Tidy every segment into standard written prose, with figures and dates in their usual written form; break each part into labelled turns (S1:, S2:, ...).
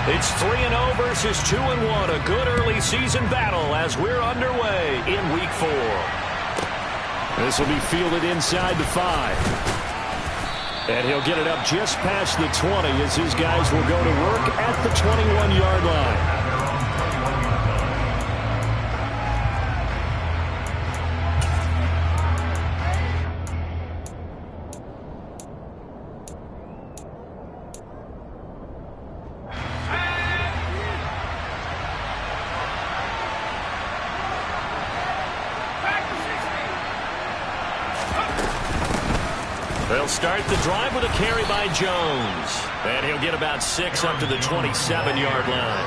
S1: It's 3-0 versus 2-1. A good early season battle as we're underway in Week 4. This will be fielded inside the 5. And he'll get it up just past the 20 as his guys will go to work at the 21-yard line. They'll start the drive with a carry by Jones. And he'll get about 6 up to the 27-yard line.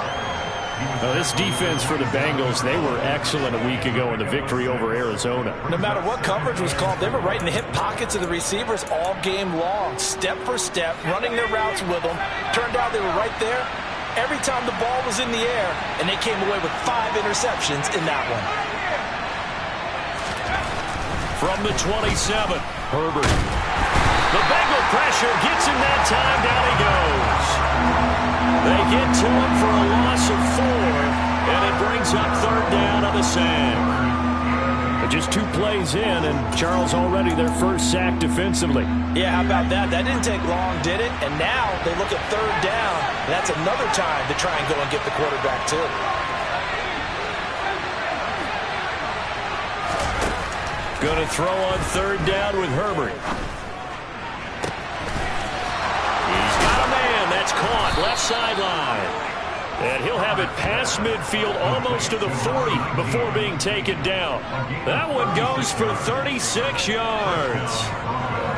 S1: Now, this defense for the Bengals, they were excellent a week ago in the victory over Arizona.
S2: No matter what coverage was called, they were right in the hip pockets of the receivers all game long, step for step, running their routes with them. Turned out they were right there every time the ball was in the air, and they came away with 5 interceptions in that one.
S1: From the 27, Herbert. The Bengal pressure gets him that time. Down he goes. They get to him for a loss of 4, and it brings up 3rd down on the sack. But just 2 plays in, and Charles already their first sack defensively.
S2: Yeah, how about that? That didn't take long, did it? And now they look at 3rd down. That's another time to try and go and get the quarterback, too.
S1: Going to throw on 3rd down with Herbert. Caught left sideline. And he'll have it past midfield almost to the 40 before being taken down. That one goes for 36 yards.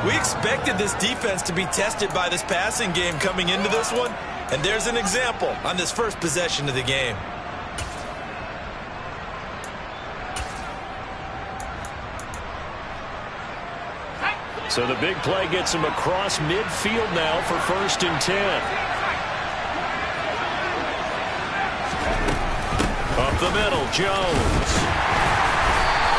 S3: We expected this defense to be tested by this passing game coming into this one. And there's an example on this first possession of the game.
S1: So the big play gets him across midfield now for 1st and 10. Up the middle, Jones.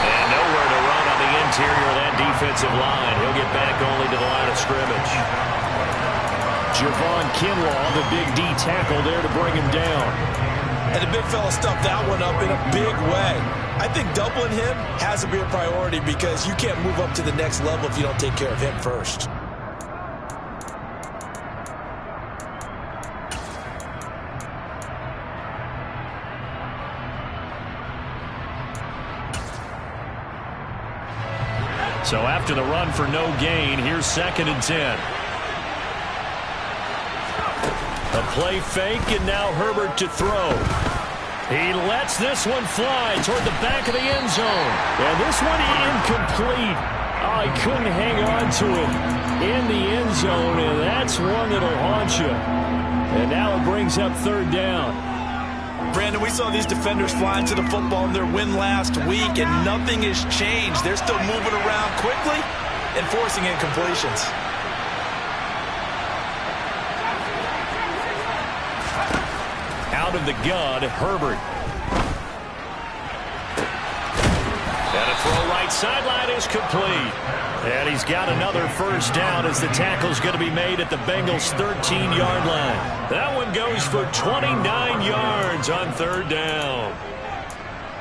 S1: And nowhere to run on the interior of that defensive line. He'll get back only to the line of scrimmage. Javon Kinlaw, the big D tackle there to bring him down.
S3: And the big fella stuffed that one up in a big way. I think doubling him has to be a priority because you can't move up to the next level if you don't take care of him first.
S1: So after the run for no gain, here's 2nd and 10. A play fake, and now Herbert to throw. He lets this one fly toward the back of the end zone. And this one incomplete. Oh, he couldn't hang on to it in the end zone, and that's one that'll haunt you. And now it brings up 3rd down.
S3: Brandon, we saw these defenders flying to the football in their win last week, and nothing has changed. They're still moving around quickly and forcing incompletions.
S1: Out of the gun, Herbert. And a throw right sideline is complete. And he's got another 1st down as the tackle's going to be made at the Bengals' 13-yard line. That one goes for 29 yards on 3rd down.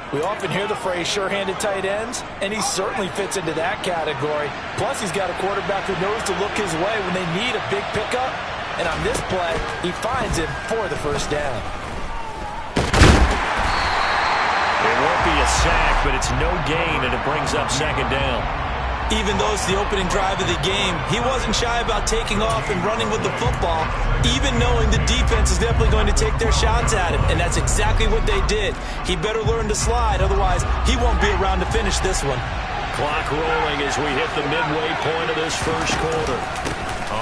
S2: We often hear the phrase sure-handed tight ends, and he certainly fits into that category. Plus, he's got a quarterback who knows to look his way when they need a big pickup. And on this play, he finds him for the 1st down.
S1: It won't be a sack, but it's no gain, and it brings up 2nd down.
S3: Even though it's the opening drive of the game, he wasn't shy about taking off and running with the football, even knowing the defense is definitely going to take their shots at him, and that's exactly what they did. He better learn to slide, otherwise he won't be around to finish this one.
S1: Clock rolling as we hit the midway point of this 1st quarter.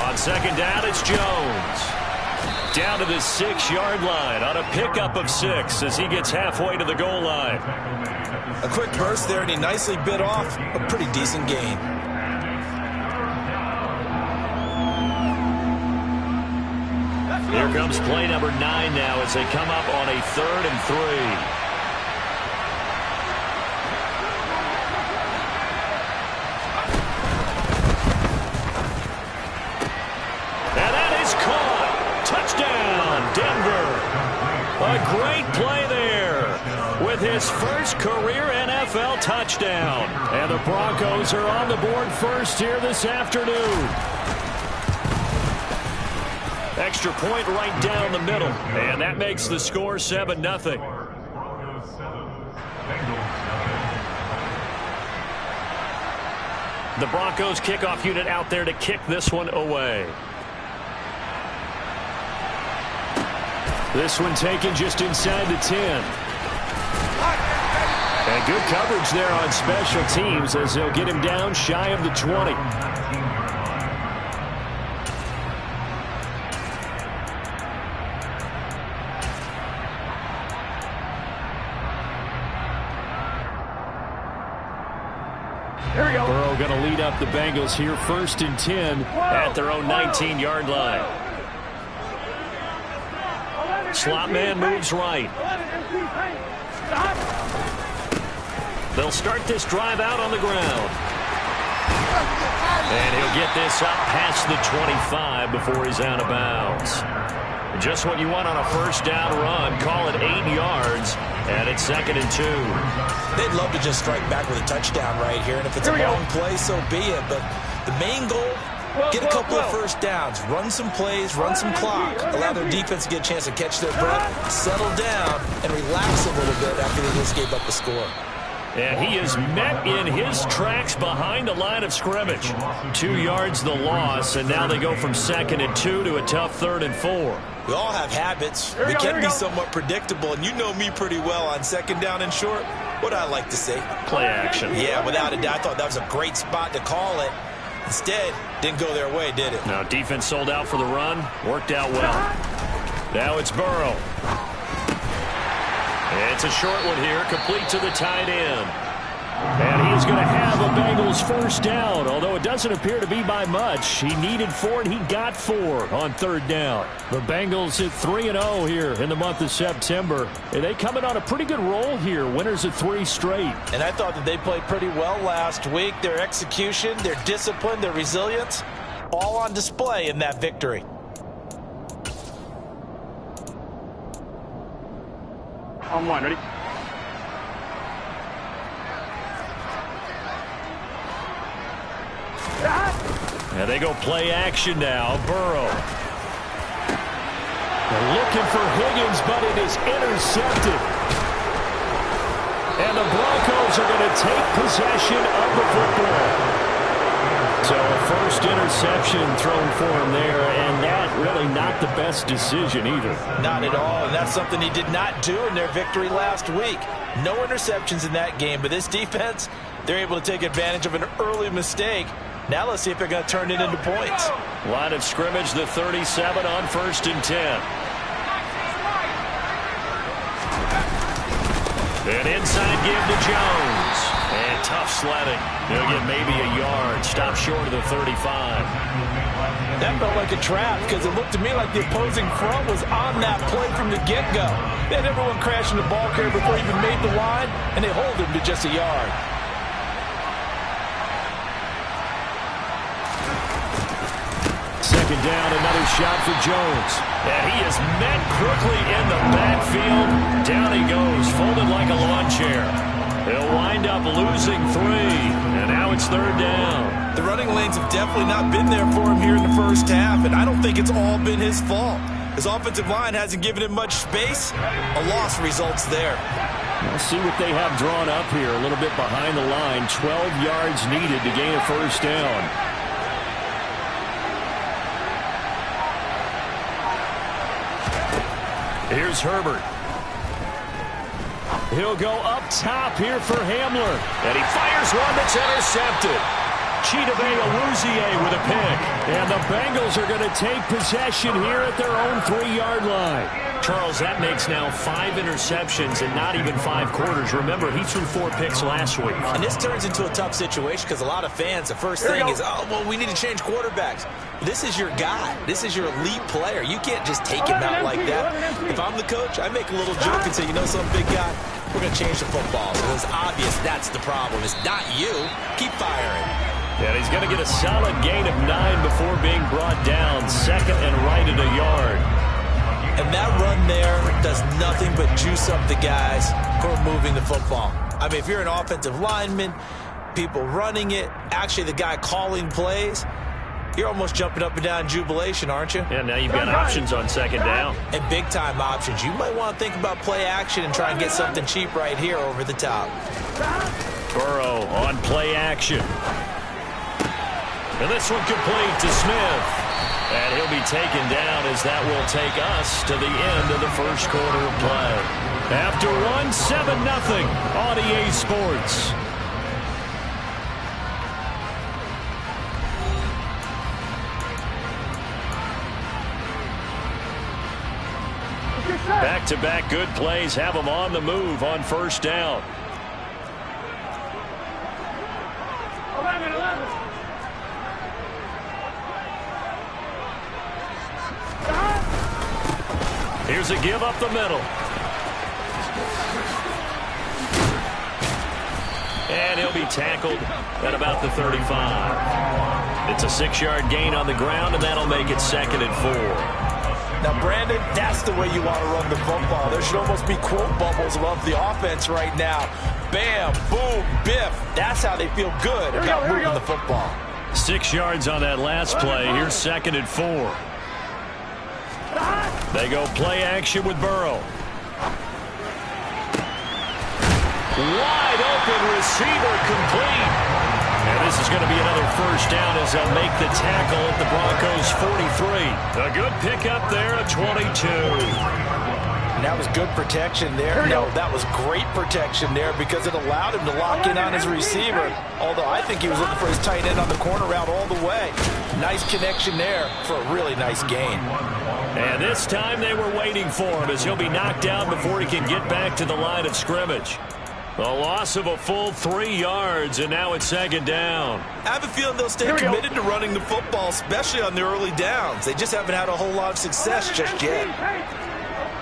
S1: On 2nd down, it's Jones. Down to the 6-yard line on a pickup of 6 as he gets halfway to the goal line.
S3: A quick burst there, and he nicely bit off a pretty decent gain.
S1: Here comes play number 9 now as they come up on a 3rd and 3. And that is caught. Touchdown, Denver. A great play there with his first career NFL touchdown. And the Broncos are on the board first here this afternoon. Extra point right down the middle. And that makes the score 7-0. The Broncos kickoff unit out there to kick this one away. This one taken just inside the 10. And good coverage there on special teams as they'll get him down shy of the 20. Burrow going to lead up the Bengals here, 1st and 10 at their own 19-yard line. Slot man moves right. They'll start this drive out on the ground. And he'll get this up past the 25 before he's out of bounds. Just what you want on a first down run. Call it 8 yards. And it's 2nd and 2.
S2: They'd love to just strike back with a touchdown right here. And if it's a long play, so be it. But the main goal, get a couple of first downs. Run some plays, run some clock. Allow their defense to get a chance to catch their breath, settle down, and relax a little bit after they just gave up the score.
S1: And he is met in his tracks behind the line of scrimmage. 2 yards the loss, and now they go from 2nd and 2 to a tough 3rd and 4.
S2: We all have habits. We can be somewhat predictable, and you know me pretty well on 2nd down and short. What I like to say?
S1: Play action.
S2: Yeah, without a doubt. I thought that was a great spot to call it. Instead, didn't go their way, did it?
S1: Now, defense sold out for the run. Worked out well. Now it's Burrow. It's a short one here, complete to the tight end. And he is going to have a Bengals first down, although it doesn't appear to be by much. He needed 4, and he got 4 on 3rd down. The Bengals at 3-0 here in the month of September. And they come in on a pretty good roll here, winners of 3 straight.
S2: And I thought that they played pretty well last week. Their execution, their discipline, their resilience, all on display in that victory.
S4: On 1, ready?
S1: And they go play action now. Burrow. They're looking for Higgins, but it is intercepted. And the Broncos are going to take possession of the football. So a first interception thrown for him there, and that really not the best decision either.
S2: Not at all, and that's something he did not do in their victory last week. No interceptions in that game, but this defense, they're able to take advantage of an early mistake. Now let's see if they're going to turn it into points.
S1: Line of scrimmage, the 37 on 1st and 10. An inside give to Jones. And tough sledding. He'll get maybe a yard. Stop short of the 35.
S2: That felt like a trap because it looked to me like the opposing front was on that play from the get-go. They had everyone crashing the ball carrier before he even made the line, and they hold him to just a yard.
S1: Second down, another shot for Jones. And he is met quickly in the backfield. Down he goes, folded like a lawn chair. He'll wind up losing 3, and now it's 3rd down.
S2: The running lanes have definitely not been there for him here in the first half, and I don't think it's all been his fault. His offensive line hasn't given him much space. A loss results there.
S1: We'll see what they have drawn up here. A little bit behind the line. 12 yards needed to gain a first down. Here's Herbert. He'll go up top here for Hamler. And he fires one that's intercepted. Chidobe Awuzie with a pick. And the Bengals are going to take possession here at their own 3-yard line. Charles, that makes now 5 interceptions and not even 5 quarters. Remember, he threw 4 picks last week.
S2: And this turns into a tough situation because a lot of fans, the first thing is, oh, well, we need to change quarterbacks. This is your guy. This is your elite player. You can't just take him out like that. If I'm the coach, I make a little joke and say, you know something, big guy? We're going to change the football. So it's obvious that's the problem. It's not you. Keep firing.
S1: And he's going to get a solid gain of 9 before being brought down. 2nd and right at a yard.
S3: And that run there does nothing but juice up the guys who are moving the football. I mean, if you're an offensive lineman, people running it, actually the guy calling plays, you're almost jumping up and down in jubilation, aren't you?
S1: Yeah, now you've got options on second down.
S3: And big-time options. You might want to think about play action and try and get something cheap right here over the top.
S1: Burrow on play action. And this one complete to Smith. And he'll be taken down as that will take us to the end of the first quarter of play. After one, 7-0 on EA Sports. Back-to-back good plays have them on the move on first down.
S4: 11.
S1: Here's a give up the middle. And he'll be tackled at about the 35. It's a 6-yard gain on the ground, and that'll make it 2nd and 4.
S2: Now, Brandon, that's the way you want to run the football. There should almost be quote bubbles above the offense right now. Bam, boom, biff. That's how they feel good about moving the football.
S1: 6 yards on that last play. Here's 2nd and 4. They go play action with Burrow. Wide open receiver complete. And this is going to be another first down as they'll make the tackle at the Broncos' 43. A good pickup there at 22.
S2: And that was good protection there. No, that was great protection there because it allowed him to lock in on his receiver. Although I think he was looking for his tight end on the corner route all the way. Nice connection there for a really nice gain.
S1: And this time they were waiting for him as he'll be knocked down before he can get back to the line of scrimmage. A loss of a full 3 yards, and now it's 2nd down.
S3: I have a feeling they'll stay committed to running the football, especially on the early downs. They just haven't had a whole lot of success just yet.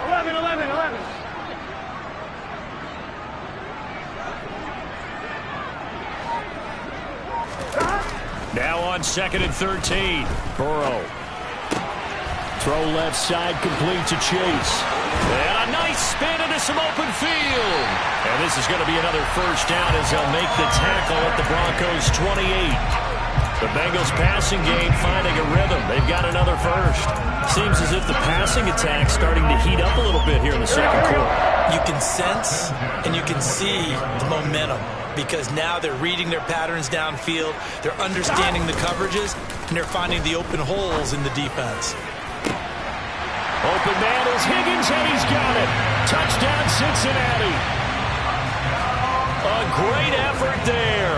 S4: 11.
S1: Now on 2nd and 13. Burrow. Throw left side complete to Chase. And a nice spin into some open field. And this is going to be another first down as they'll make the tackle at the Broncos' 28. The Bengals passing game finding a rhythm. They've got another first. Seems as if the passing attack's starting to heat up a little bit here in the second quarter.
S3: You can sense and you can see the momentum because now they're reading their patterns downfield, they're understanding the coverages, and they're finding the open holes in the defense.
S1: Open man is Higgins, and he's got it. Touchdown, Cincinnati. A great effort there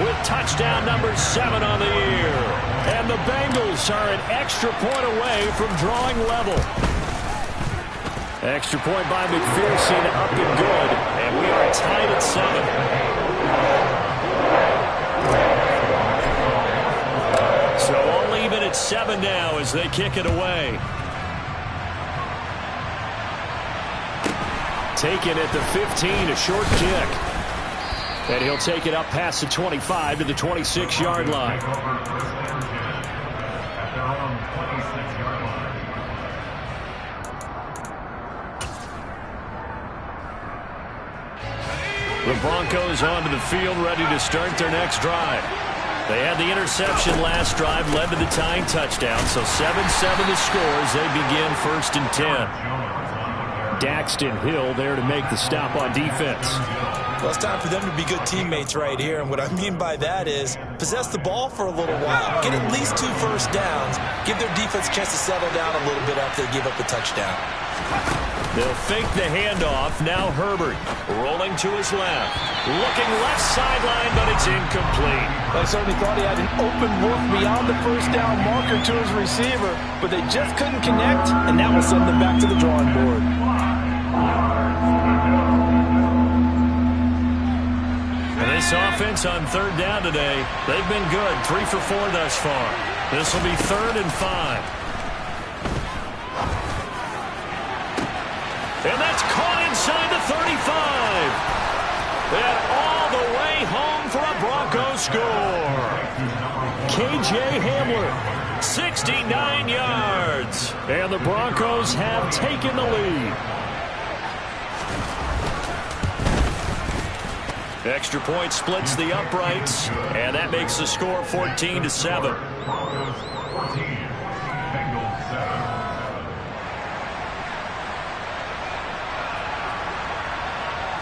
S1: with touchdown number 7 on the year. And the Bengals are an extra point away from drawing level. Extra point by McPherson, up and good. And we are tied at 7. So all even at 7 now as they kick it away. Taken at the 15, a short kick. And he'll take it up past the 25 to the 26-yard line. The Broncos onto the field, ready to start their next drive. They had the interception last drive, led to the tying touchdown, so 7-7 the score as they begin 1st and 10. Daxton Hill there to make the stop on defense.
S3: Well, it's time for them to be good teammates right here, and what I mean by that is possess the ball for a little while. Get at least 2 first downs. Give their defense a chance to settle down a little bit after they give up the touchdown.
S1: They'll fake the handoff. Now Herbert rolling to his left. Looking left sideline, but it's incomplete.
S2: I certainly thought he had an open look beyond the first down marker to his receiver, but they just couldn't connect, and that will send them back to the drawing board.
S1: And this offense on 3rd down today, they've been good. 3 for 4 thus far. This will be 3rd and 5. And that's caught inside the 35. And all the way home for a Broncos score. KJ Hamler 69 yards. And the Broncos have taken the lead. Extra point splits the uprights, and that makes the score 14-7.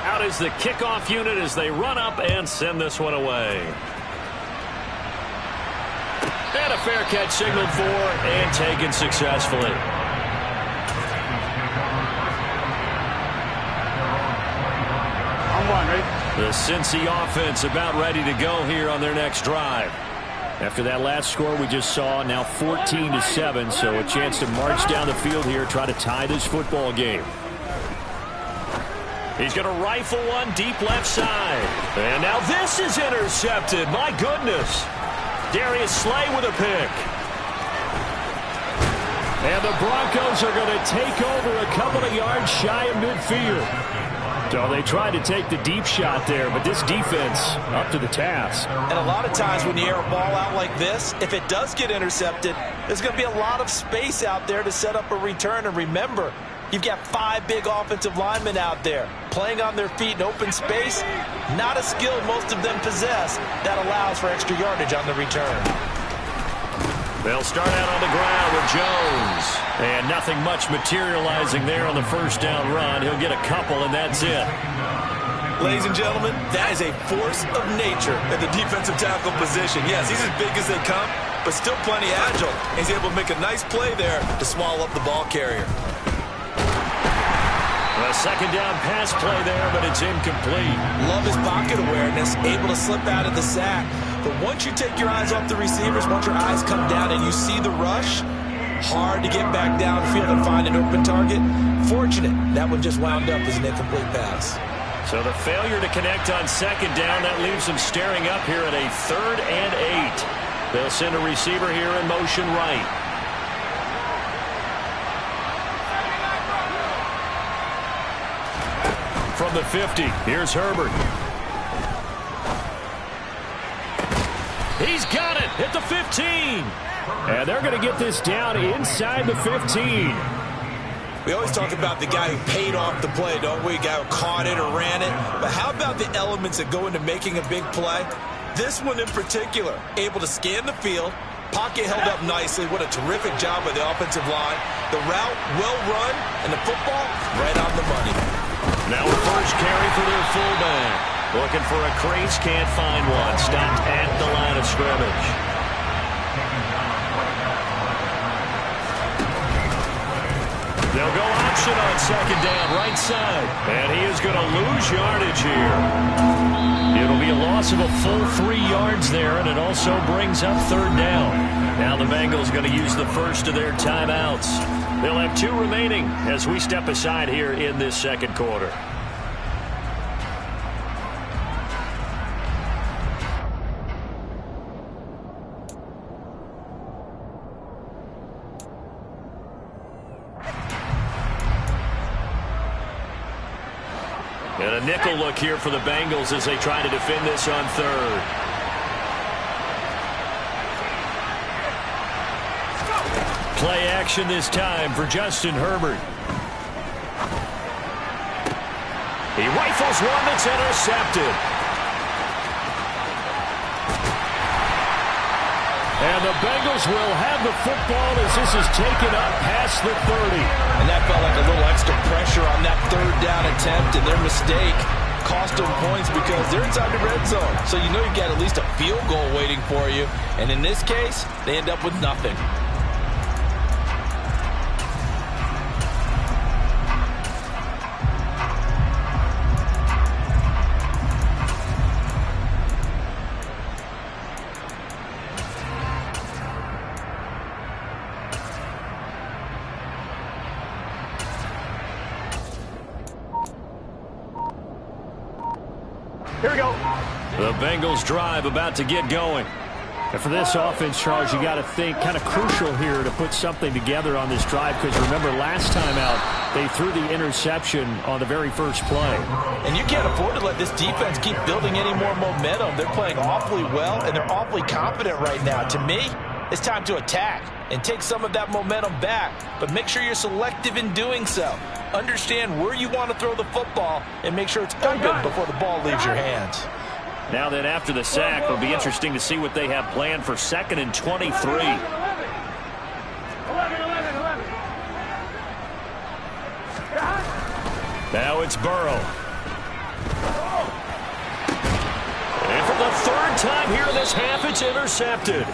S1: Out is the kickoff unit as they run up and send this one away. And a fair catch signaled for and taken successfully. The Cincy offense about ready to go here on their next drive. After that last score we just saw, now 14-7, so a chance to march down the field here, try to tie this football game. He's going to rifle one deep left side. And now this is intercepted. My goodness. Darius Slay with a pick. And the Broncos are going to take over a couple of yards shy of midfield. So they tried to take the deep shot there, but this defense up to the task.
S2: And a lot of times when you air a ball out like this, if it does get intercepted, there's going to be a lot of space out there to set up a return. And remember, you've got 5 big offensive linemen out there playing on their feet in open space. Not a skill most of them possess that allows for extra yardage on the return.
S1: They'll start out on the ground with Jones. And nothing much materializing there on the first down run. He'll get a couple, and that's it.
S3: Ladies and gentlemen, that is a force of nature at the defensive tackle position. Yes, he's as big as they come, but still plenty agile. He's able to make a nice play there to swallow up the ball carrier.
S1: A second down pass play there, but it's incomplete.
S2: Love his pocket awareness, able to slip out of the sack. But once you take your eyes off the receivers, once your eyes come down and you see the rush, hard to get back downfield and find an open target. Fortunate, that one just wound up as an incomplete pass.
S1: So the failure to connect on second down, that leaves them staring up here at a 3rd and 8. They'll send a receiver here in motion right. From the 50, here's Herbert. He's got it at the 15. And they're going to get this down inside the 15.
S3: We always talk about the guy who paid off the play, don't we? The guy who caught it or ran it. But how about the elements that go into making a big play? This one in particular, able to scan the field, pocket held up nicely. What a terrific job by the offensive line. The route, well run, and the football, right on the money.
S1: Now a first carry for their fullback. Looking for a crease, can't find one. Stopped at the line of scrimmage. They'll go option on second down, right side. And he is going to lose yardage here. It'll be a loss of a full 3 yards there, and it also brings up 3rd down. Now the Bengals going to use the first of their timeouts. They'll have 2 remaining as we step aside here in this second quarter. And a nickel look here for the Bengals as they try to defend this on 3rd. Play action this time for Justin Herbert. He rifles one that's intercepted. And the Bengals will have the football as this is taken up past the 30.
S2: And that felt like a little extra pressure on that 3rd down attempt, and their mistake cost them points because they're inside the red zone. So you know you've got at least a field goal waiting for you. And in this case, they end up with nothing.
S1: Here we go. The Bengals drive about to get going. And for this offense, Charles, you got to think kind of crucial here to put something together on this drive because remember last time out they threw the interception on the very first play.
S2: And you can't afford to let this defense keep building any more momentum. They're playing awfully well and they're awfully confident right now. To me, It's time to attack and take some of that momentum back, but make sure you're selective in doing so. Understand where you want to throw the football and make sure it's open before the ball leaves your hands.
S1: Now then, after the sack, it'll be interesting to see what they have planned for 2nd and 23. Now it's Burrow. And for the 3rd time here in this half, it's intercepted.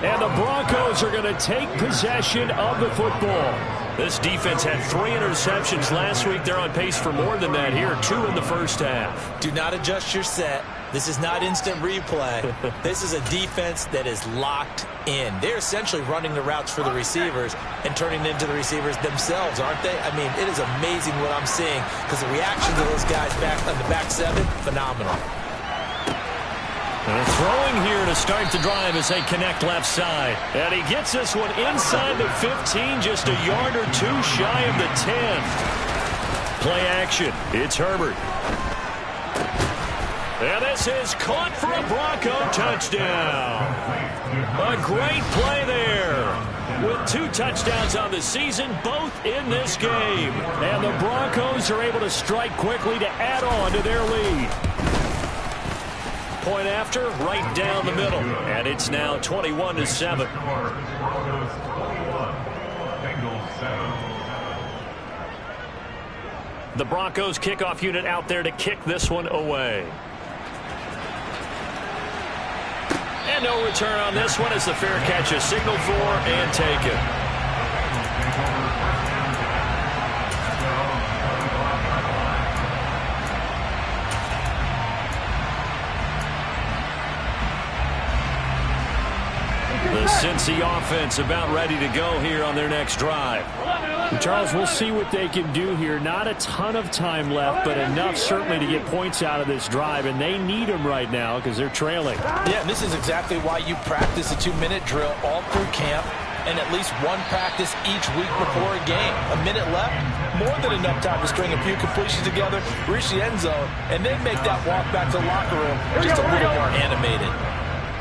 S1: And the Broncos are going to take possession of the football. This defense had 3 interceptions last week. They're on pace for more than that here, 2 in the first half.
S3: Do not adjust your set. This is not instant replay. This is a defense that is locked in. They're essentially running the routes for the receivers and turning it into the receivers themselves, aren't they? I mean, it is amazing what I'm seeing because the reaction to those guys back on the back 7, phenomenal.
S1: And throwing here to start the drive as they connect left side. And he gets this one inside the 15, just a yard or 2 shy of the 10. Play action. It's Herbert. And this is caught for a Bronco touchdown. A great play there. With 2 touchdowns on the season, both in this game. And the Broncos are able to strike quickly to add on to their lead. Point after, right down the middle. And it's now 21-7. The Broncos kickoff unit out there to kick this one away. And no return on this one as the fair catch is signaled for and taken. The Cincy offense about ready to go here on their next drive.
S5: Charles, we'll see what they can do here. Not a ton of time left, but enough certainly to get points out of this drive, and they need them right now because they're trailing.
S2: Yeah, and this is exactly why you practice a 2-minute drill all through camp and at least one practice each week before a game. A minute left, more than enough time to string a few completions together, reach the end zone, and then make that walk back to the locker room just a little more animated.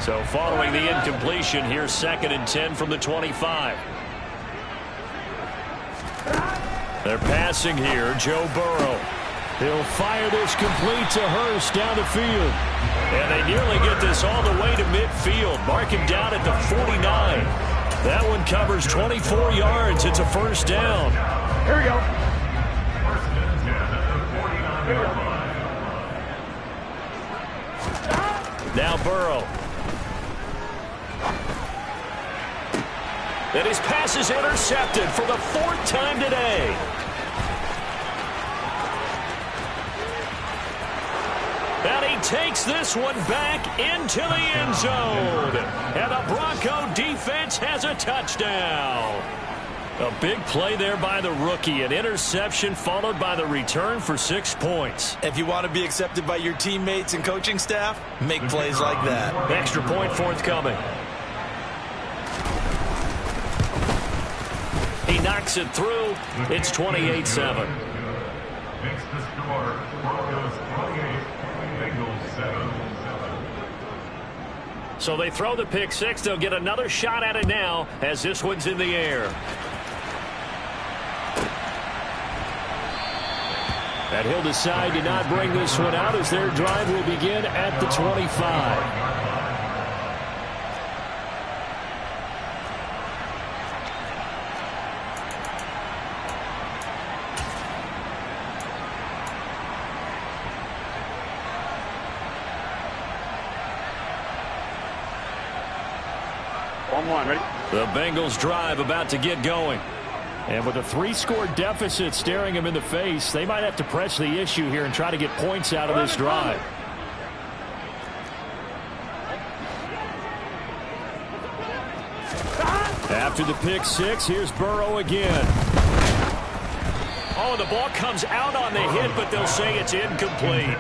S1: So following the incompletion, here's 2nd and 10 from the 25. They're passing here, Joe Burrow.
S5: He'll fire this complete to Hurst down the field.
S1: And they nearly get this all the way to midfield. Mark him down at the 49. That one covers 24 yards. It's a first down.
S4: Here we go.
S1: Now Burrow. And his pass is intercepted for the 4th time today. And he takes this one back into the end zone. And the Bronco defense has a touchdown. A big play there by the rookie. An interception followed by the return for 6 points.
S3: If you want to be accepted by your teammates and coaching staff, make plays like that.
S1: Extra point forthcoming. He knocks it through. It's 28-7. So they throw the pick 6. They'll get another shot at it now as this one's in the air.
S5: And he'll decide to not bring this one out as their drive will begin at the 25.
S4: Ready?
S1: The Bengals drive about to get going.
S5: And with a 3-score deficit staring them in the face, they might have to press the issue here and try to get points out of this drive. After the pick 6, here's Burrow again.
S1: Oh, the ball comes out on the hit, but they'll say it's incomplete.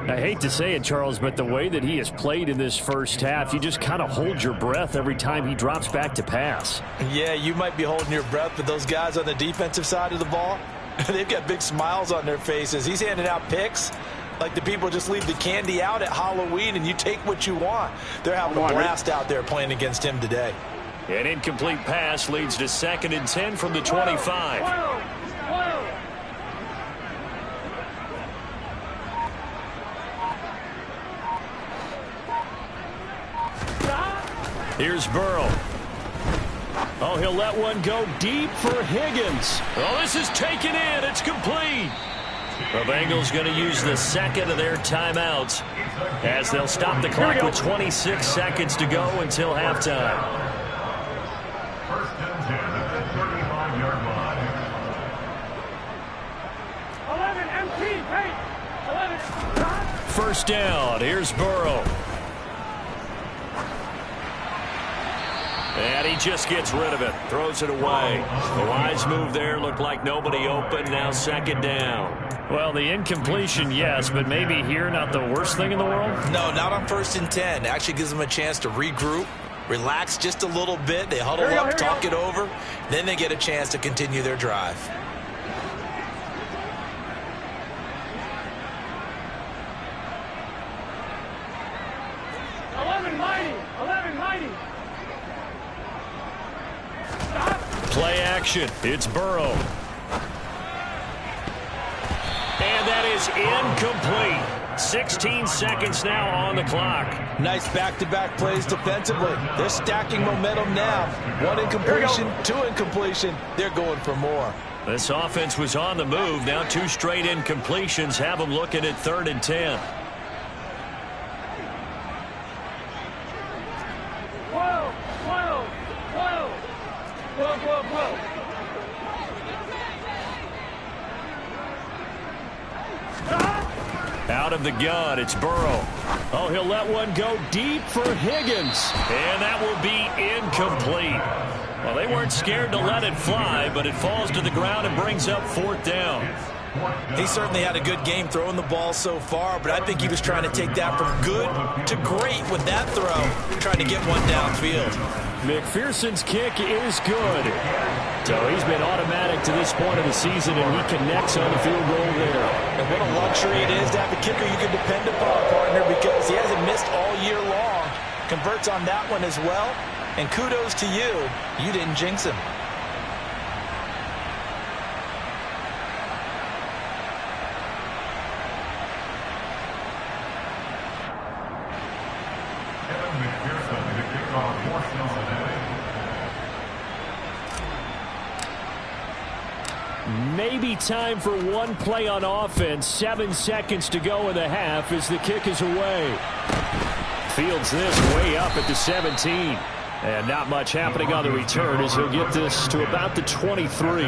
S5: I hate to say it, Charles, but the way that he has played in this first half, you just kind of hold your breath every time he drops back to pass.
S2: Yeah, you might be holding your breath, but those guys on the defensive side of the ball, they've got big smiles on their faces. He's handing out picks like the people just leave the candy out at Halloween and you take what you want. They're having a blast out there playing against him today.
S1: An incomplete pass leads to 2nd and 10 from the 25. Here's Burrow. Oh, he'll let one go deep for Higgins. Oh, this is taken in. It's complete. The Bengals going to use the 2nd of their timeouts as they'll stop the clock with 26 seconds to go until halftime.
S4: 1st and 10 at the 35-yard line. 11 empty.
S1: 1st down. Here's Burrow. And he just gets rid of it. Throws it away. The wise move there. Looked like nobody open. Now 2nd down.
S5: Well, the incompletion, yes, but maybe here not the worst thing in the world?
S2: No, not on 1st and 10. Actually gives them a chance to regroup, relax just a little bit. They huddle up, talk it over. Then they get a chance to continue their drive.
S1: Play action. It's Burrow. And that is incomplete. 16 seconds now on the clock.
S3: Nice back-to-back plays defensively. They're stacking momentum now. 1 incompletion, 2 incompletion. They're going for more.
S1: This offense was on the move. Now 2 straight incompletions have them looking at 3rd and 10. Out of the gun, it's Burrow. Oh, he'll let one go deep for Higgins. And that will be incomplete. Well, they weren't scared to let it fly, but it falls to the ground and brings up 4th down.
S2: He certainly had a good game throwing the ball so far, but I think he was trying to take that from good to great with that throw, trying to get one downfield.
S5: McPherson's kick is good. So he's been automatic to this point of the season, and he connects on the field goal there.
S2: And what a luxury it is to have a kicker you can depend upon, partner, because he hasn't missed all year long. Converts on that one as well. And kudos to you. You didn't jinx him.
S4: Kevin McPherson to kick off for Cincinnati.
S5: Maybe time for one play on offense. 7 seconds to go in the half as the kick is away. Fields this way up at the 17. And not much happening on the return as he'll get this to about the 23.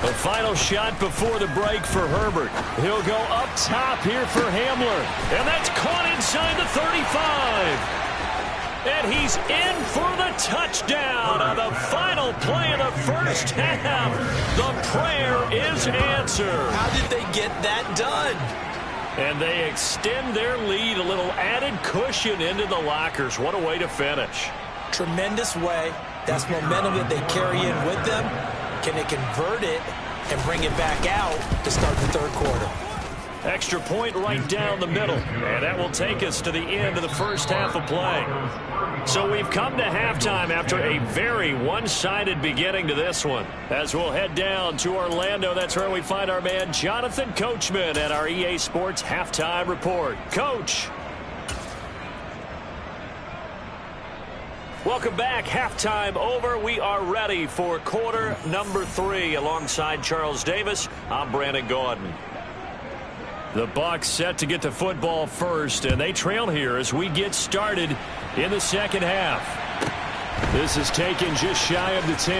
S1: The final shot before the break for Herbert. He'll go up top here for Hamler. And that's caught inside the 35. And he's in for the touchdown on the final play of the first half. The prayer is answered.
S2: How did they get that done?
S1: And they extend their lead, a little added cushion into the lockers. What a way to finish.
S2: Tremendous way. That's momentum that they carry in with them. Can they convert it and bring it back out to start the third quarter?
S1: Extra point right down the middle. And that will take us to the end of the first half of play. So we've come to halftime after a very one-sided beginning to this one. As we'll head down to Orlando, that's where we find our man Jonathan Coachman at our EA Sports Halftime Report. Coach. Welcome back. Halftime over. We are ready for quarter number 3. Alongside Charles Davis, I'm Brandon Gaudin. The Bucs set to get the football first, and they trail here as we get started in the second half. This is taken just shy of the 10.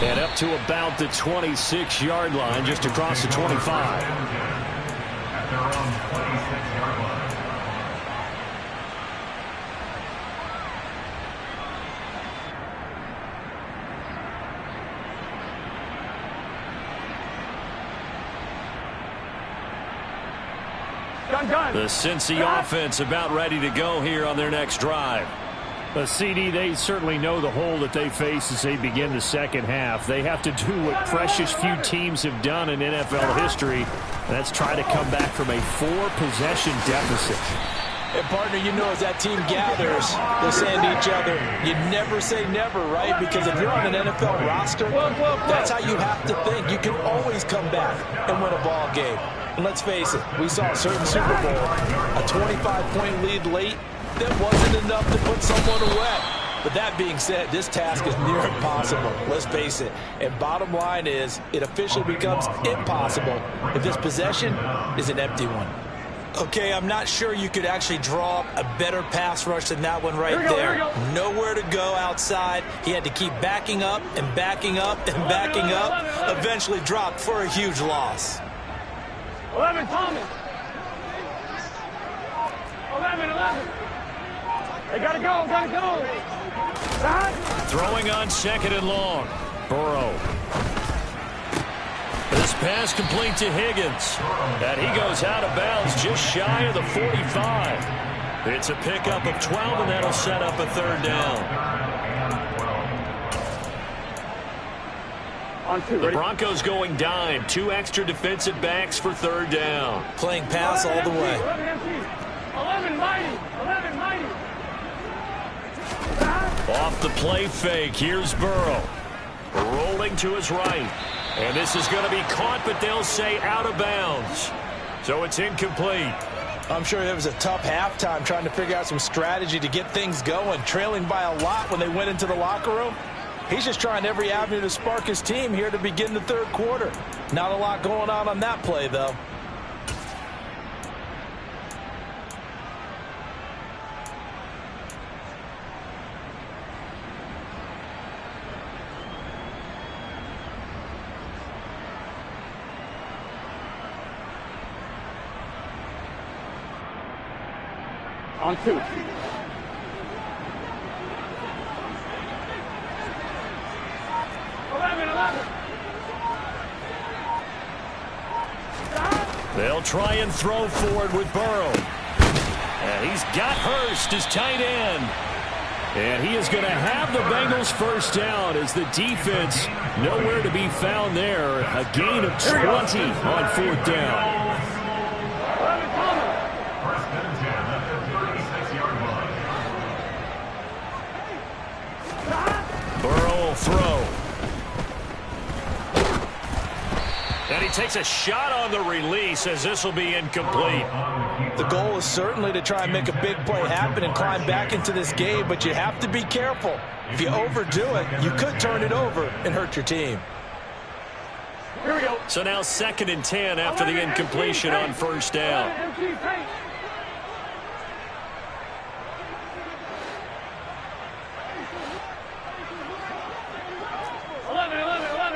S1: And up to about the 26-yard line, just across the 25.
S4: At their own 26-yard line.
S5: The Cincy offense about ready to go here on their next drive. CD, they certainly know the hole that they face as they begin the second half. They have to do what precious few teams have done in NFL history. That's try to come back from a 4-possession deficit.
S2: And, partner, you know as that team gathers, they're saying to each other, you never say never, right? Because if you're on an NFL roster, that's how you have to think. You can always come back and win a ball game. And let's face it, we saw a certain Super Bowl, a 25-point lead late, that wasn't enough to put someone away. But that being said, this task is near impossible. Let's face it. And bottom line is, it officially becomes impossible if this possession is an empty one.
S3: Okay, I'm not sure you could actually draw up a better pass rush than that one right there. Nowhere to go outside. He had to keep backing up and backing up and backing up. Eventually dropped for a huge loss.
S6: 11, Thomas. 11. They gotta go.
S5: Throwing on 2nd and long. Burrow. This pass complete to Higgins. And he goes out of bounds just shy of the 45. It's a pickup of 12, and that'll set up a 3rd down. The Broncos going dime. 2 extra defensive backs for 3rd down.
S3: Playing pass all the way.
S6: 11 mighty.
S5: Off the play fake, here's Burrow. Rolling to his right. And this is going to be caught, but they'll say out of bounds. So it's incomplete.
S2: I'm sure it was a tough halftime trying to figure out some strategy to get things going, trailing by a lot when they went into the locker room. He's just trying every avenue to spark his team here to begin the 3rd quarter. Not a lot going on that play, though.
S6: On 2. 11.
S5: They'll try and throw forward with Burrow. And he's got Hurst as tight end. And he is going to have the Bengals 1st down as the defense nowhere to be found there. A gain of 20 on 4th down. Burrow will throw. And he takes a shot on the release as this will be incomplete.
S2: The goal is certainly to try and make a big play happen and climb back into this game, but you have to be careful. If you overdo it, you could turn it over and hurt your team.
S6: Here we go.
S5: So now 2nd and 10 after the incompletion on 1st down.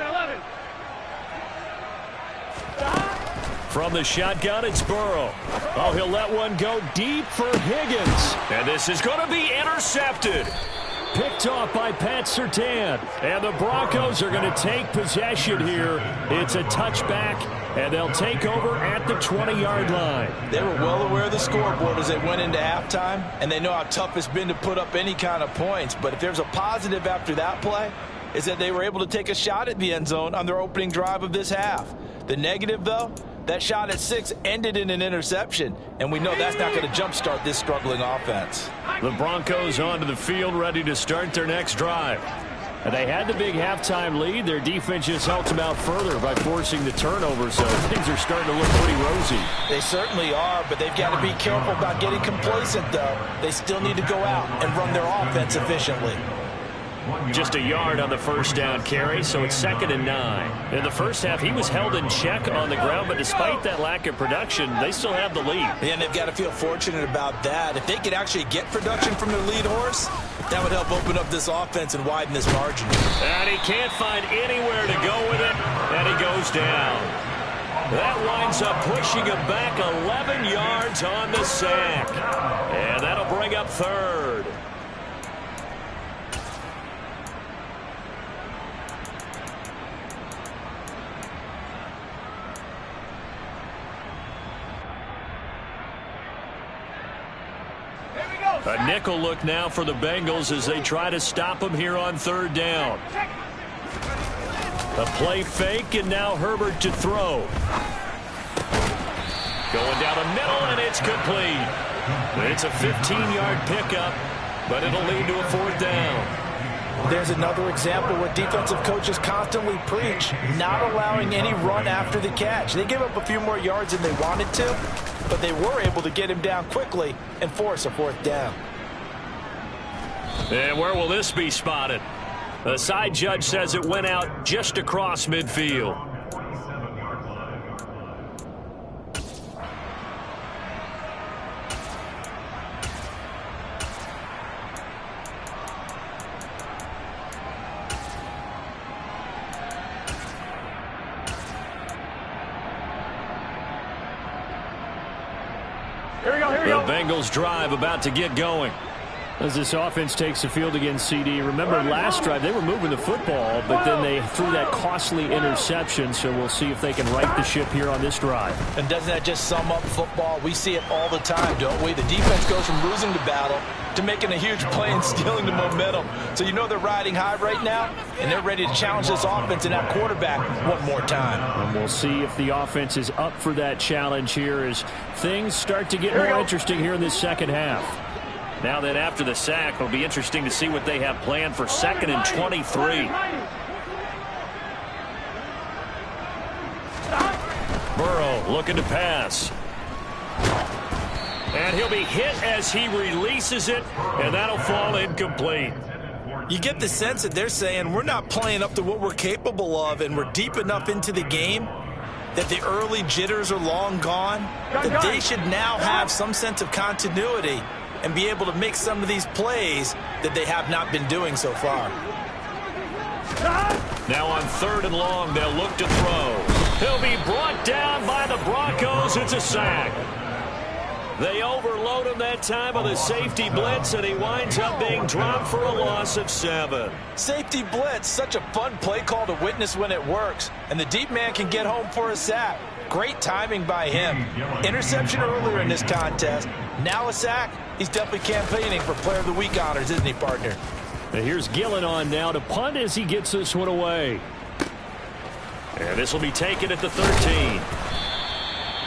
S6: 11.
S5: From the shotgun, it's Burrow. Oh, he'll let one go deep for Higgins. And this is going to be intercepted. Picked off by Pat Surtain. And the Broncos are going to take possession here. It's a touchback, and they'll take over at the 20-yard line.
S2: They were well aware of the scoreboard as they went into halftime, and they know how tough it's been to put up any kind of points. But if there's a positive after that play, is that they were able to take a shot at the end zone on their opening drive of this half. The negative, though, that shot at 6 ended in an interception, and we know that's not going to jumpstart this struggling offense.
S5: The Broncos onto the field ready to start their next drive. And they had the big halftime lead. Their defense just helped them out further by forcing the turnover, so things are starting to look pretty rosy.
S2: They certainly are, but they've got to be careful about getting complacent, though. They still need to go out and run their offense efficiently.
S5: Just a yard on the 1st down carry, so it's 2nd and 9. In the first half, he was held in check on the ground, but despite that lack of production, they still have the lead.
S2: And they've got to feel fortunate about that. If they could actually get production from their lead horse, that would help open up this offense and widen this margin.
S5: And he can't find anywhere to go with it, and he goes down. That winds up pushing him back 11 yards on the sack. And that'll bring up 3rd. A nickel look now for the Bengals as they try to stop him here on third down. A play fake, and now Herbert to throw. Going down the middle, and it's complete. It's a 15-yard pickup, but it'll lead to a fourth down.
S2: There's another example where defensive coaches constantly preach not allowing any run after the catch. They gave up a few more yards than they wanted to, but they were able to get him down quickly and force a fourth down.
S5: And where will this be spotted? The side judge says it went out just across midfield. The Bengals drive about to get going. As this offense takes the field against CD, remember last drive they were moving the football, but then they threw that costly interception, so we'll see if they can right the ship here on this drive.
S2: And doesn't that just sum up football? We see it all the time, don't we? The defense goes from losing the battle to making a huge play and stealing the momentum. So you know they're riding high right now, and they're ready to challenge this offense and that quarterback one more time.
S5: And we'll see if the offense is up for that challenge here as things start to get more interesting here in this second half. Now that after the sack, it'll be interesting to see what they have planned for 2nd and 23. Burrow looking to pass. And he'll be hit as he releases it, and that'll fall incomplete.
S3: You get the sense that they're saying we're not playing up to what we're capable of, and we're deep enough into the game that the early jitters are long gone, that they should now have some sense of continuity and be able to make some of these plays that they have not been doing so far.
S5: Now on 3rd and long, they'll look to throw. He'll be brought down by the Broncos. It's a sack. They overload him that time with a safety blitz, and he winds up being dropped for a loss of 7.
S2: Safety blitz, such a fun play call to witness when it works. And the deep man can get home for a sack. Great timing by him. Interception earlier in this contest. Now a sack. He's definitely campaigning for Player of the Week honors, isn't he, partner?
S5: And here's Gillen on now to punt as he gets this one away. And this will be taken at the 13.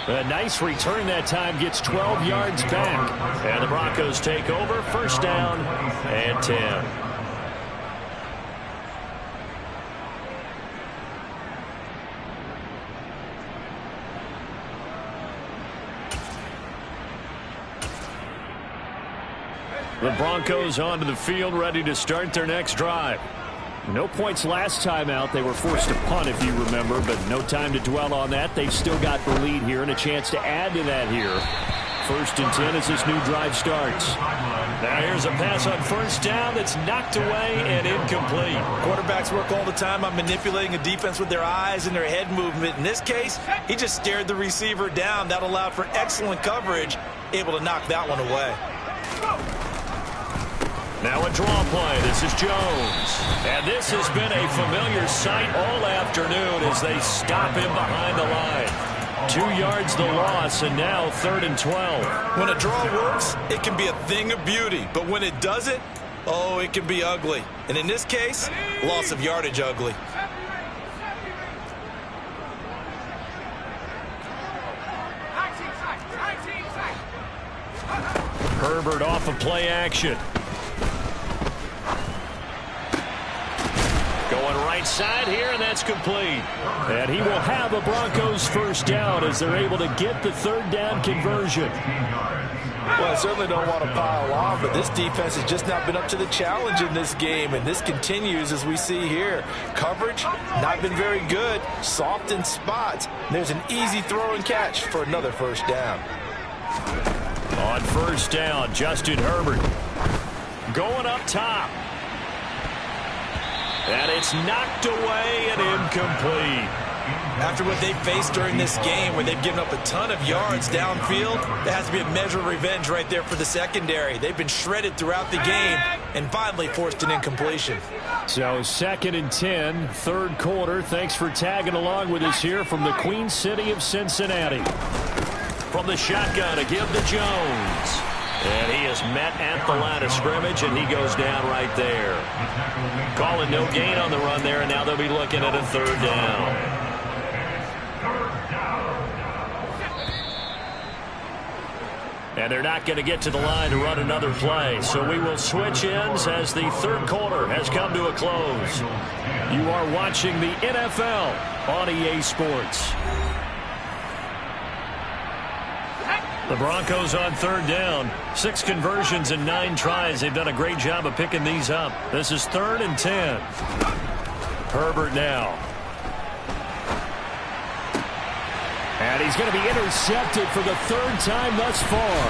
S5: A nice return that time, gets 12 yards back. And the Broncos take over, 1st down and 10. The Broncos onto the field, ready to start their next drive. No points last time out. They were forced to punt, if you remember, but no time to dwell on that. They've still got the lead here and a chance to add to that here. 1st and 10 as this new drive starts. Now here's a pass on 1st down that's knocked away and incomplete.
S3: Quarterbacks work all the time on manipulating a defense with their eyes and their head movement. In this case, he just stared the receiver down. That allowed for excellent coverage, able to knock that one away.
S5: Now a draw play. This is Jones. And this has been a familiar sight all afternoon as they stop him behind the line. 2 yards the loss, and now 3rd and 12.
S3: When a draw works, it can be a thing of beauty. But when it doesn't, oh, it can be ugly. And in this case, loss of yardage ugly.
S5: Herbert off of play action. Going right side here, and that's complete. And he will have a Broncos 1st down as they're able to get the 3rd down conversion.
S2: Well, I certainly don't want to pile on, but this defense has just not been up to the challenge in this game, and this continues as we see here. Coverage, not been very good, soft in spots. There's an easy throw and catch for another 1st down.
S5: On 1st down, Justin Herbert going up top. And it's knocked away and incomplete.
S3: After what they faced during this game, where they've given up a ton of yards downfield, there has to be a measure of revenge right there for the secondary. They've been shredded throughout the game and finally forced an incompletion.
S5: So 2nd and 10, 3rd quarter. Thanks for tagging along with us here from the Queen City of Cincinnati. From the shotgun to give to Jones.
S1: And he is met at the line of scrimmage, and he goes down right there. Calling no gain on the run there, and now they'll be looking at a third down. And they're not going to get to the line to run another play. So we will switch ends as the third quarter has come to a close. You are watching the NFL on EA Sports. The Broncos on third down. 6 conversions and 9 tries. They've done a great job of picking these up. This is 3rd and 10. Herbert now. And he's going to be intercepted for the 3rd time thus far.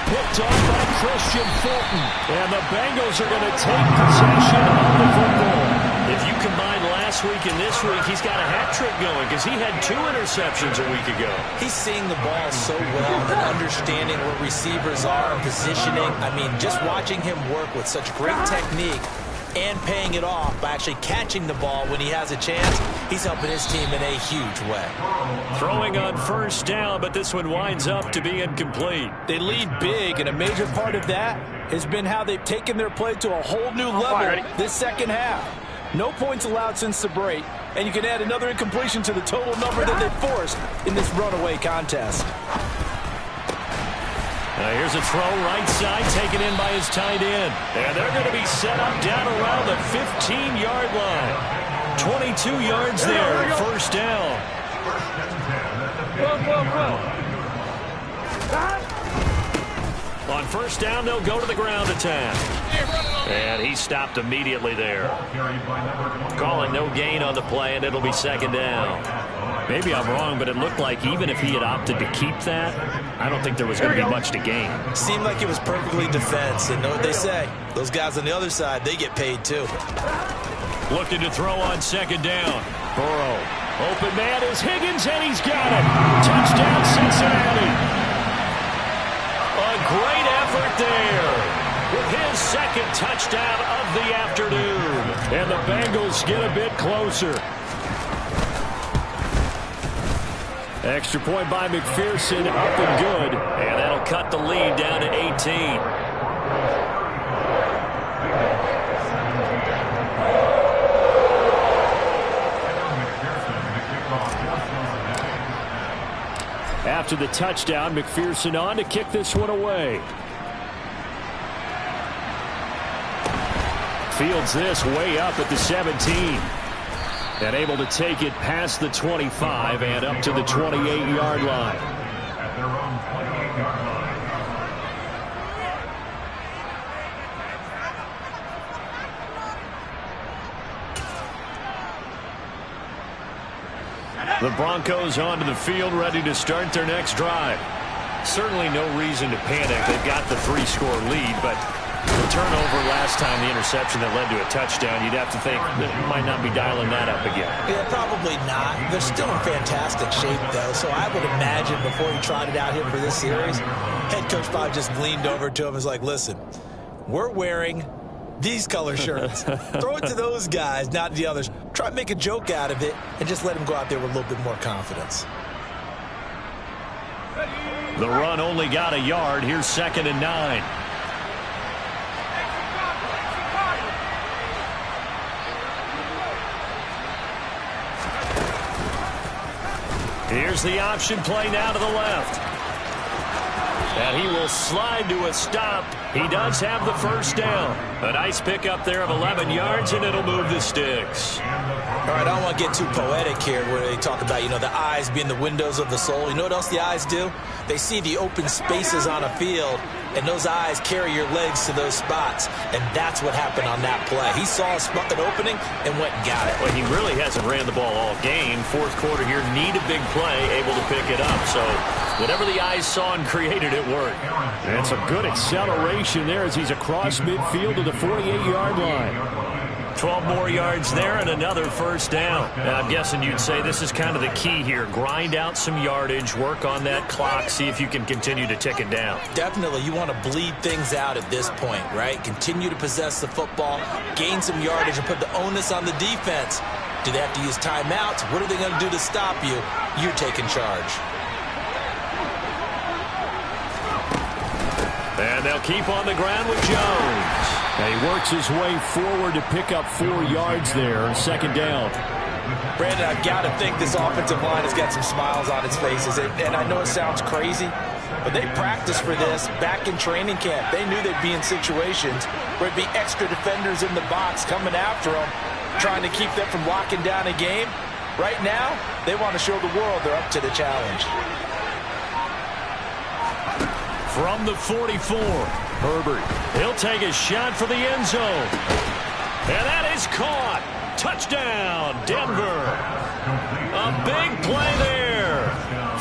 S1: Picked off by Christian Fulton. And the Bengals are going to take possession of the football. If you combine last week and this week, he's got a hat trick going because he had 2 interceptions a week ago.
S3: He's seeing the ball so well and understanding where receivers are and positioning. I mean, just watching him work with such great technique and paying it off by actually catching the ball when he has a chance, he's helping his team in a huge way.
S1: Throwing on first down, but this one winds up to be incomplete.
S2: They lead big, and a major part of that has been how they've taken their play to a whole new level this second half. No points allowed since the break, and you can add another incompletion to the total number that they've forced in this runaway contest.
S1: Here's a throw right side taken in by his tight end. And they're going to be set up down around the 15-yard line. 22 yards there, first down. On first down, they'll go to the ground attack. And he stopped immediately there. Calling no gain on the play, and it'll be second down. Maybe I'm wrong, but it looked like even if he had opted to keep that, I don't think there was going to be much to gain.
S3: Seemed like it was perfectly defense, and know what they say. Those guys on the other side, they get paid too.
S1: Looking to throw on second down. Burrow. Open man is Higgins, and he's got it. Touchdown, Cincinnati. A great effort there with his second touchdown of the afternoon. And the Bengals get a bit closer. Extra point by McPherson, up and good. And that'll cut the lead down to 18. After the touchdown, McPherson on to kick this one away. Fields this way up at the 17. And able to take it past the 25 and up to the 28-yard line.
S4: At their own 28-yard line.
S1: The Broncos onto the field, ready to start their next drive. Certainly no reason to panic. They've got the 3-score lead, but the turnover last time, the interception that led to a touchdown, you'd have to think that might not be dialing that up again.
S3: Yeah, probably not. They're still in fantastic shape, though, so I would imagine before he trotted out here for this series, head coach probably just leaned over to him and was like, listen, we're wearing these color shirts. Throw it to those guys, not the others. Try to make a joke out of it and just let them go out there with a little bit more confidence.
S1: The run only got a yard. Here's 2nd and 9. Here's the option play now to the left. And he will slide to a stop. He does have the first down. A nice pickup there of 11 yards, and it'll move the sticks.
S3: All right, I don't want to get too poetic here where they talk about, you know, the eyes being the windows of the soul. You know what else the eyes do? They see the open spaces on a field, and those eyes carry your legs to those spots, and that's what happened on that play. He saw an opening and went and got it.
S1: Well, he really hasn't ran the ball all game. Fourth quarter here, need a big play, able to pick it up. So whatever the eyes saw and created, it worked. And some good acceleration there as he's across midfield to the 48-yard line. 12 more yards there and another first down. And I'm guessing you'd say this is kind of the key here. Grind out some yardage, work on that clock, see if you can continue to tick it down.
S3: Definitely. You want to bleed things out at this point, right? Continue to possess the football, gain some yardage, and put the onus on the defense. Do they have to use timeouts? What are they going to do to stop you? You're taking charge.
S5: And they'll keep on the ground with Jones. And he works his way forward to pick up 4 yards there. Second down.
S2: Brandon, I've got to think this offensive line has got some smiles on its faces. And I know it sounds crazy, but they practiced for this back in training camp. They knew they'd be in situations where it'd be extra defenders in the box coming after them, trying to keep them from locking down a game. Right now, they want to show the world they're up to the challenge.
S5: From the 44, Herbert. He'll take a shot for the end zone. And that is caught. Touchdown, Denver. A big play there.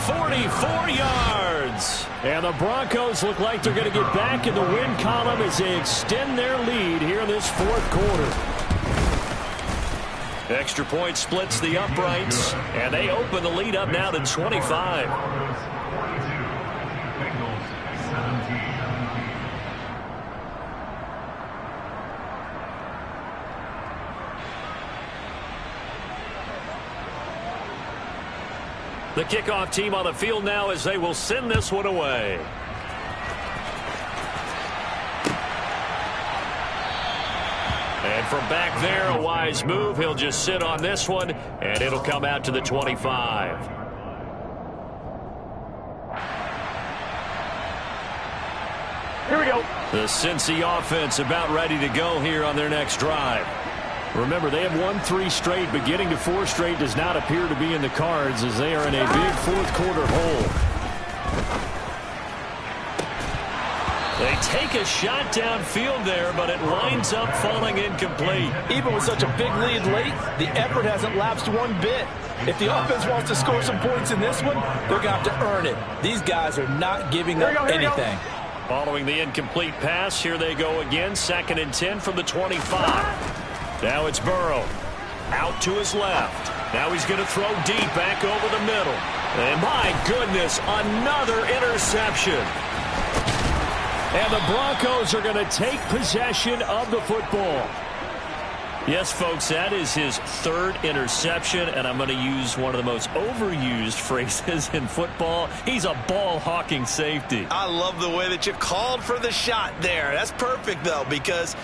S5: 44 yards. And the Broncos look like they're going to get back in the win column as they extend their lead here in this fourth quarter. Extra point splits the uprights, and they open the lead up now to 25. The kickoff team on the field now as they will send this one away. And from back there, a wise move. He'll just sit on this one, and it'll come out to the 25.
S6: Here we go.
S5: The Cincy offense about ready to go here on their next drive. Remember, they have won 3 straight, but getting to 4 straight does not appear to be in the cards as they are in a big fourth quarter hole. They take a shot downfield there, but it winds up falling incomplete.
S2: Even with such a big lead late, the effort hasn't lapsed one bit. If the offense wants to score some points in this one, they're going to have to earn it. These guys are not giving up anything.
S5: Following the incomplete pass, here they go again. 2nd and 10 from the 25. Now it's Burrow. Out to his left. Now he's going to throw deep back over the middle. And my goodness, another interception. And the Broncos are going to take possession of the football. Yes, folks, that is his 3rd interception, and I'm going to use one of the most overused phrases in football. He's a ball-hawking safety.
S3: I love the way that you called for the shot there. That's perfect, though, because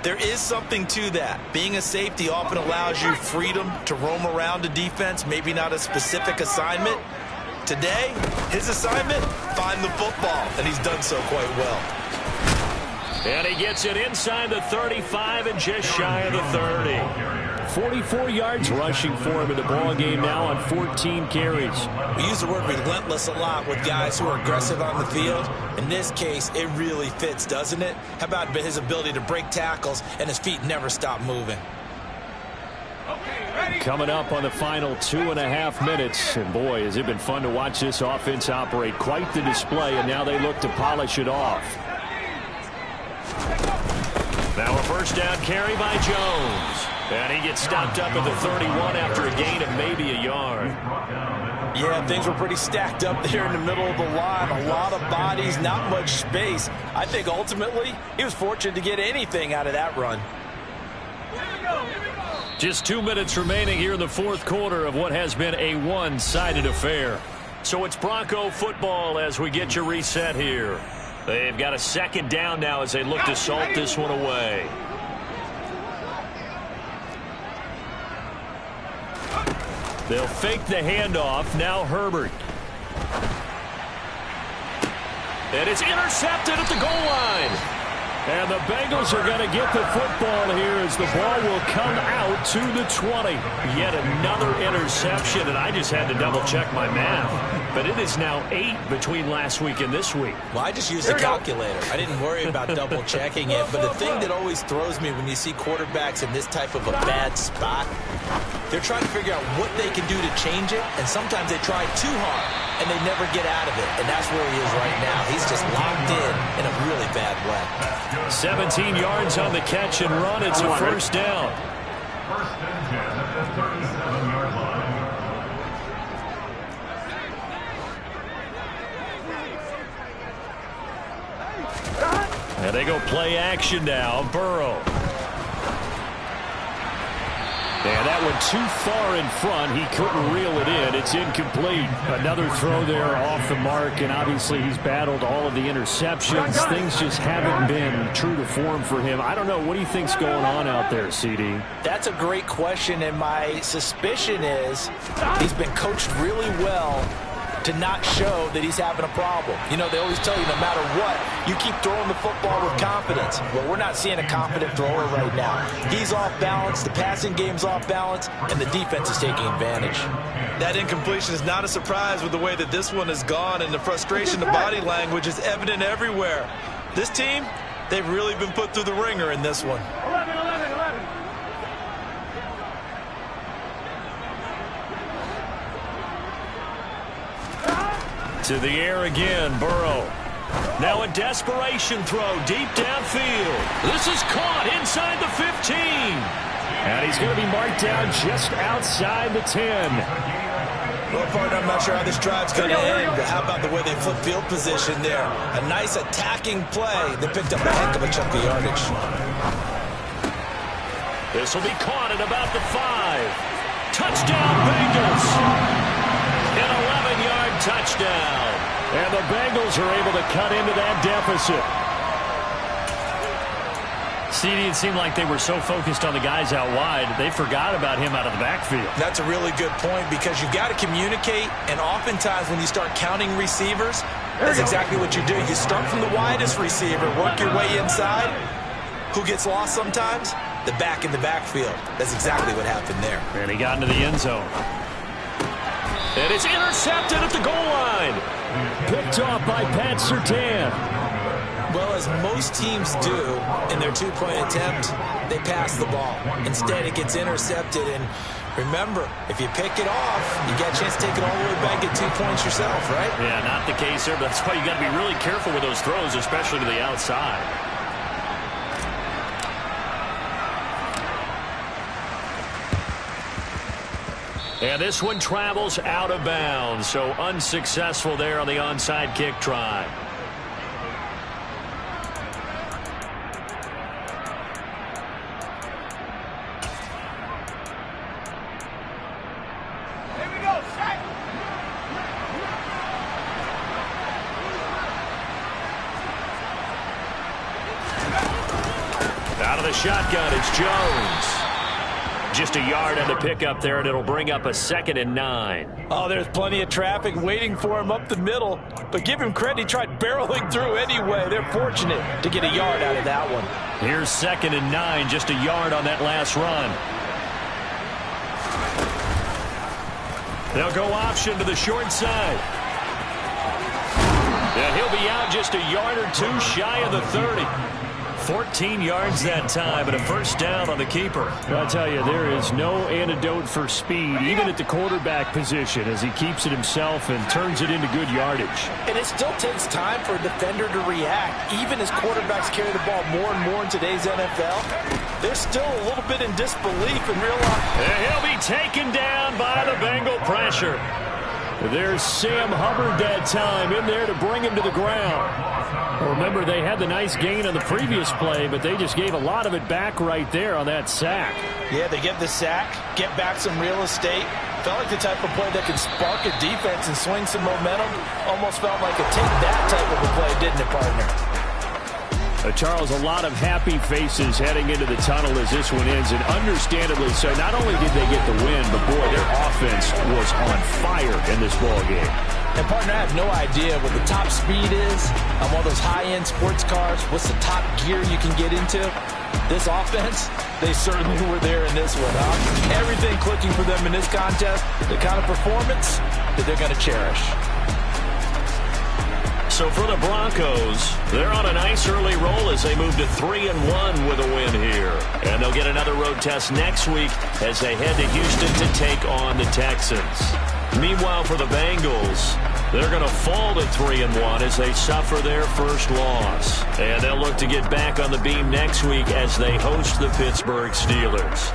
S3: there is something to that. Being a safety often allows you freedom to roam around a defense, maybe not a specific assignment. Today, his assignment, find the football, and he's done so quite well.
S5: And he gets it inside the 35 and just shy of the 30. 44 yards rushing for him in the ball game now on 14 carries.
S3: We use the word relentless a lot with guys who are aggressive on the field. In this case, it really fits, doesn't it? How about his ability to break tackles and his feet never stop moving?
S5: Coming up on the final 2.5 minutes. And boy, has it been fun to watch this offense operate. Quite the display, and now they look to polish it off. Now a first down carry by Jones. And he gets stopped up at the 31 after a gain of maybe a yard.
S2: Yeah, things were pretty stacked up there in the middle of the line. A lot of bodies, not much space. I think ultimately he was fortunate to get anything out of that run.
S5: Just 2 minutes remaining here in the fourth quarter of what has been a one-sided affair. So it's Bronco football as we get you reset here. They've got a 2nd down now as they look to salt this one away. They'll fake the handoff. Now Herbert. And it's intercepted at the goal line. And the Bengals are going to get the football here as the ball will come out to the 20. Yet another interception, and I just had to double-check my math. But it is now 8 between last week and this week.
S3: Well, I just used a calculator. I didn't worry about double-checking it. But the thing that always throws me when you see quarterbacks in this type of a bad spot, they're trying to figure out what they can do to change it, and sometimes they try too hard, and they never get out of it. And that's where he is right now. He's just locked in a really bad way.
S5: 17 yards on the catch and run. It's a first down.
S4: First and 10 at the 37-yard line.
S5: And they go play action now. Burrow. And that one too far in front. He couldn't reel it in. It's incomplete. Another throw there off the mark, and obviously he's battled all of the interceptions. Things just haven't been true to form for him. I don't know. What do you think's going on out there, CD?
S2: That's a great question, and my suspicion is he's been coached really well to not show that he's having a problem. You know, they always tell you no matter what, you keep throwing the football with confidence. Well, we're not seeing a confident thrower right now. He's off balance, the passing game's off balance, and the defense is taking advantage.
S3: That incompletion is not a surprise with the way that this one has gone, and the frustration, the body language is evident everywhere. This team, they've really been put through the ringer in this one.
S6: 11.
S5: To the air again, Burrow. Now a desperation throw deep downfield. This is caught inside the 15. And he's going to be marked down just outside the 10.
S3: Well, partner, I'm not sure how this drive's going to end, but how about the way they flip field position there? A nice attacking play that picked up a heck of a chunk of yardage.
S5: This will be caught at about the 5. Touchdown, Bengals. An 11-yard touchdown. And the Bengals are able to cut into that deficit. CD, it seemed like they were so focused on the guys out wide, they forgot about him out of the backfield.
S3: That's a really good point because you've got to communicate, and oftentimes when you start counting receivers, that's exactly what you do. You start from the widest receiver, work your way inside. Who gets lost sometimes? The back in the backfield. That's exactly what happened there.
S5: And he got into the end zone. And it's intercepted at the goal line. Picked off by Pat Surtain.
S3: Well, as most teams do in their two-point attempt, they pass the ball. Instead, it gets intercepted. And remember, if you pick it off, you got a chance to take it all the way back and get 2 points yourself, right?
S5: Yeah, not the case there. But that's why you got to be really careful with those throws, especially to the outside. And this one travels out of bounds, so unsuccessful there on the onside kick try.
S6: Here we go, set.
S5: Out of the shotgun, it's Jones. Just a yard on the pickup there, and it'll bring up a 2nd and 9.
S2: Oh, there's plenty of traffic waiting for him up the middle. But give him credit, he tried barreling through anyway. They're fortunate to get a yard out of that one.
S5: Here's 2nd and 9, just a yard on that last run. They'll go option to the short side. And he'll be out just a yard or two shy of the 30. 14 yards that time and a first down on the keeper. I'll tell you, there is no antidote for speed, even at the quarterback position, as he keeps it himself and turns it into good yardage.
S2: And it still takes time for a defender to react. Even as quarterbacks carry the ball more and more in today's NFL, they're still a little bit in disbelief and realize.
S5: And he'll be taken down by the Bengal pressure. There's Sam Hubbard that time in there to bring him to the ground. Remember, they had the nice gain on the previous play, but they just gave a lot of it back right there on that sack.
S2: Yeah, they get the sack, get back some real estate. Felt like the type of play that could spark a defense and swing some momentum. Almost felt like a take-that type of a play, didn't it, partner?
S5: Charles, a lot of happy faces heading into the tunnel as this one ends, and understandably so. Not only did they get the win, but boy, their offense was on fire in this ball game.
S2: And partner, I have no idea what the top speed is on one of those high-end sports cars. What's the top gear you can get into? This offense, they certainly were there in this one, huh? Everything clicking for them in this contest, the kind of performance that they're going to cherish.
S5: So for the Broncos, they're on a nice early roll as they move to 3-1 with a win here. And they'll get another road test next week as they head to Houston to take on the Texans. Meanwhile, for the Bengals, they're going to fall to 3-1 as they suffer their first loss. And they'll look to get back on the beam next week as they host the Pittsburgh Steelers.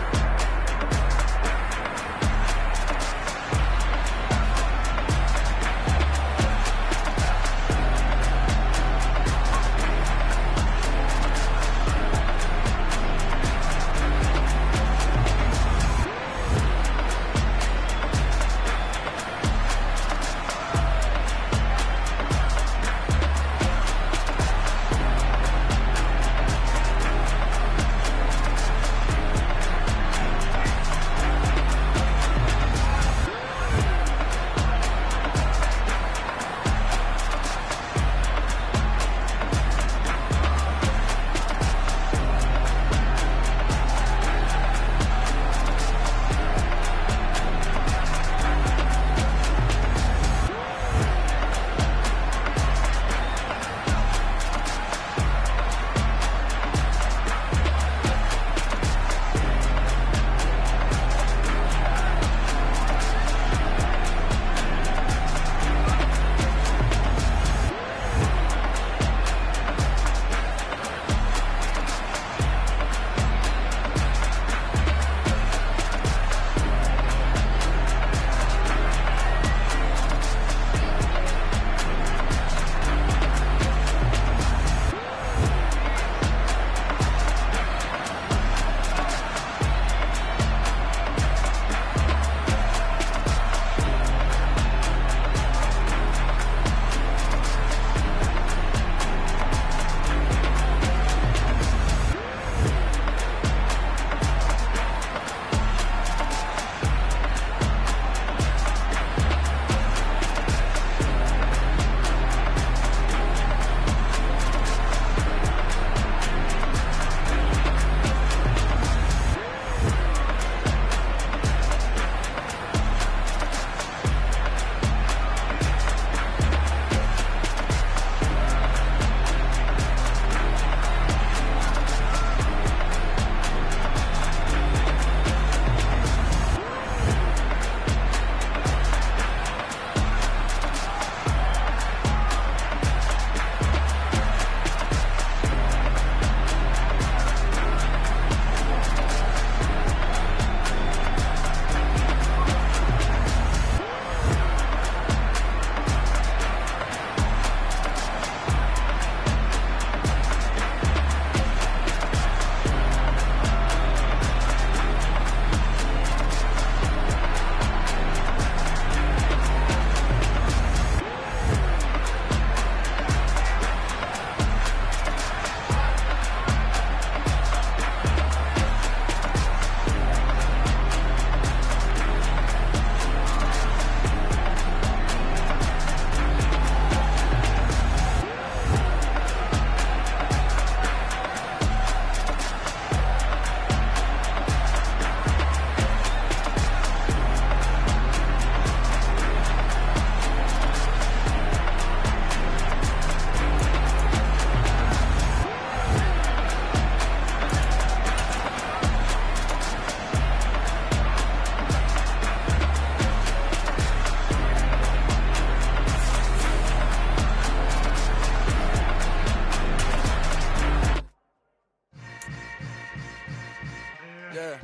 S7: Yeah.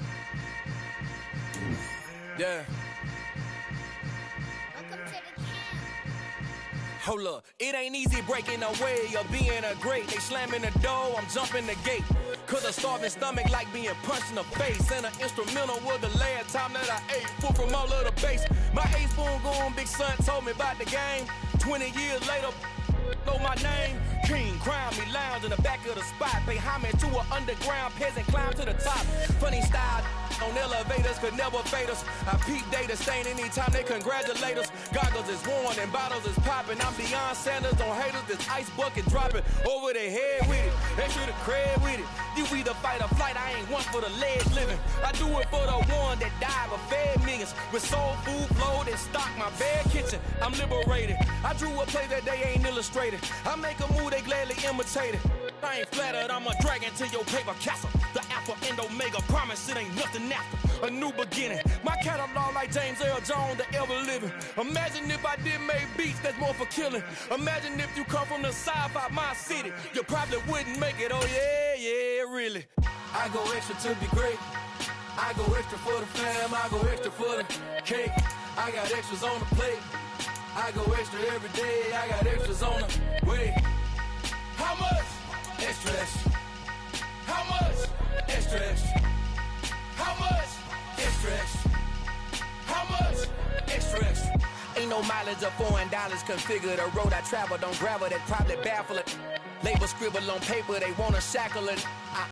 S7: Yeah.
S8: Welcome to the camp.
S7: Hold up, it ain't easy breaking away or being a great. They slamming the door, I'm jumping the gate. Cause a starving stomach like being punched in the face. And an instrumental was the last time that I ate. Food from all of the base. My ace spoon going, big son told me about the game. 20 years later, know my name. King, crown me, lounge in the back of the spot. Pay homage to an underground peasant, climb to the top. Funny style on elevators could never fade us. I peep data stain anytime they congratulate us. Goggles is worn and bottles is popping. I'm Deion Sanders on haters, this ice bucket dropping over their head with it. Extra the cred with it. You either fight or flight, I ain't one for the ledge living. I do it for the one that died but fed millions. With soul food flowed and stock my bad kitchen. I'm liberated. I drew a play that they ain't illustrated. I make a move, they gladly imitate it. I ain't flattered, I'm a dragon to your paper castle. The Alpha and Omega, promise it ain't nothing after. A new beginning. My catalog like James Earl Jones, the ever living. Imagine if I did make beats that's more for killing. Imagine if you come from the sci-fi my city. You probably wouldn't make it, oh yeah, really. I go extra to be great. I go extra for the fam, I go extra for the cake. I got extras on the plate. I go extra every day, I got extras on the way. How much? Extra, extra. How much? Extra, extra. How much? Extra, extra. How much? Extra, extra. Ain't no mileage of $4 configure the road I travel. Don't gravel, that probably baffle it. Label scribble on paper, they wanna shackle it.